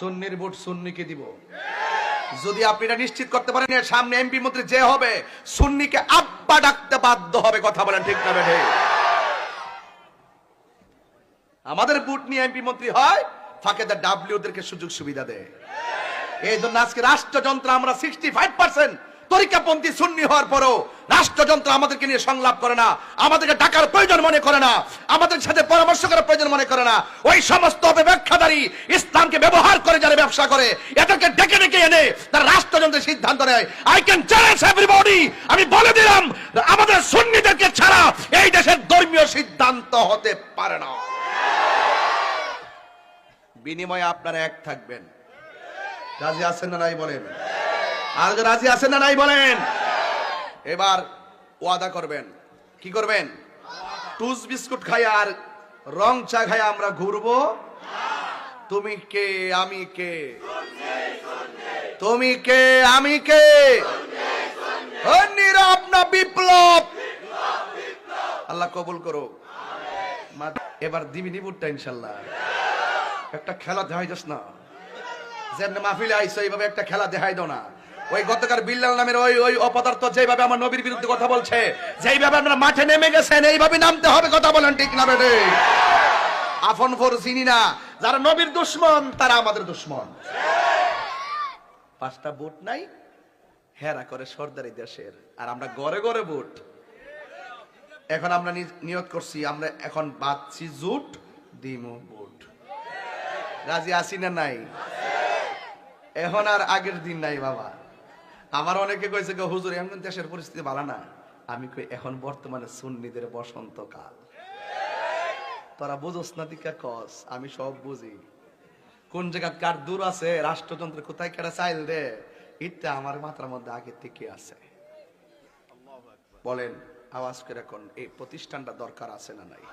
সুন্নির vote সুন্নিকে দিব। যদি আপনি এটা নিশ্চিত করতে পারেন সামনে এমপি মন্ত্রী যে হবে সুন্নিকে আব্বা ডাকতে বাধ্য হবে। কথা বলেন ঠিক না বেঠে? আমাদের ভোট নিয়ে এমপি মন্ত্রী হয়, ফাঁকে ডাব্লিউদেরকে সুযোগ সুবিধা দেয়। এই জন্য আজকে রাষ্ট্রযন্ত্র আমরা 65% তরিকাপন্থী সুন্নি হওয়ার পরও রাষ্ট্রযন্ত্র আমাদেরকে নিয়ে সংলাপ করে না, আমাদেরকে ডাকার প্রয়োজন মনে করে না, আমাদের সাথে পরামর্শ করার প্রয়োজন মনে করে না। ওই সমস্ত অপব্যাখ্যাদারী ইসলামকে ব্যবহার করে যারা ব্যবসা করে এদেরকে ডেকে ডেকে এনে তারা রাষ্ট্রযন্ত্রের সিদ্ধান্ত নেয়। আই ক্যান চ্যালেঞ্জ এভরিবডি, আমি বলে দিলাম আমাদের সুন্নিদেরকে ছাড়া এই দেশের ধর্মীয় সিদ্ধান্ত হতে পারে না। বিনিময়ে আপনারা এক থাকবেন। রাজি আছেন না নাই বলেন? আর রাজি আছেন না নাই বলেন? এবার ওয়াদা করবেন। কি করবেন? টুস বিস্কুট খাই আর রং চা খাই আমরা ঘুরবো। তুমি কে আমি কে, তুমি কে আমি কে, নীরব না বিপ্লব। আল্লাহ কবুল করো। এবার দিবি নিবুরটা ইনশাল্লাহ। একটা খেলা দেখাই যাস না, যেন মাহফিলে আইসো এইভাবে একটা খেলা দেখাই দাও না। ওই গতকাল বিল্লাল নামের ওই অপদার্থ যেভাবে আমার নবীর বিরুদ্ধে কথা বলছে, যেইভাবে আপনারা মাঠে নেমে গেছেন এইভাবে নামতে হবে। কথা বলেন ঠিক না বেটে? আফন ফোর চিনি না, যারা নবীর দুশ্মন তারা আমাদের দুশ্মন। 5টা ভোট নাই, হেরা করে সর্দারি দেশের, আর আমরা গড়ে গড়ে ভোট। এখন আমরা নিয়ত করছি আমরা এখন বাঁচছি জুট দিমু ভোট। রাজি আছি না নাই? এখন আর আগের দিন নাই বাবা। আমার অনেকে কইছে হুজুর এমন দেশের পরিস্থিতি ভালো না। আমি কই এখন বর্তমানে সুন্নিদের বসন্তকাল। তোরা বুঝোস না দিকা কস, আমি সব বুঝি। কোন জায়গা কার দূর আছে, রাষ্ট্রযন্ত্র কোথায় কেটে চাইল রে, এটা আমার মাথার মধ্যে আগে থেকে আছে। বলেন আওয়াজ করে কোন এই প্রতিষ্ঠানটা দরকার আছে না নাই?